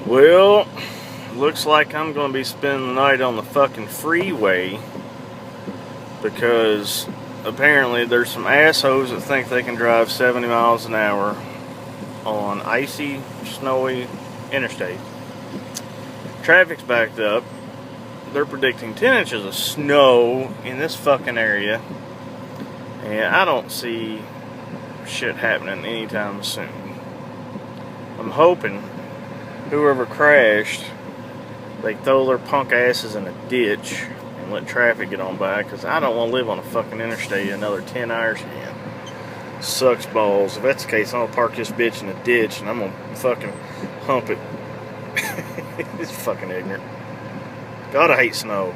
Well, looks like I'm going to be spending the night on the fucking freeway because apparently there's some assholes that think they can drive 70 miles an hour on icy, snowy interstate. Traffic's backed up. They're predicting 10 inches of snow in this fucking area, and I don't see shit happening anytime soon. I'm hoping whoever crashed, they throw their punk asses in a ditch and let traffic get on by, because I don't want to live on a fucking interstate another 10 hours again. Sucks balls. If that's the case, I'm gonna park this bitch in a ditch and I'm gonna fucking hump it. It's fucking ignorant. God, I hate snow.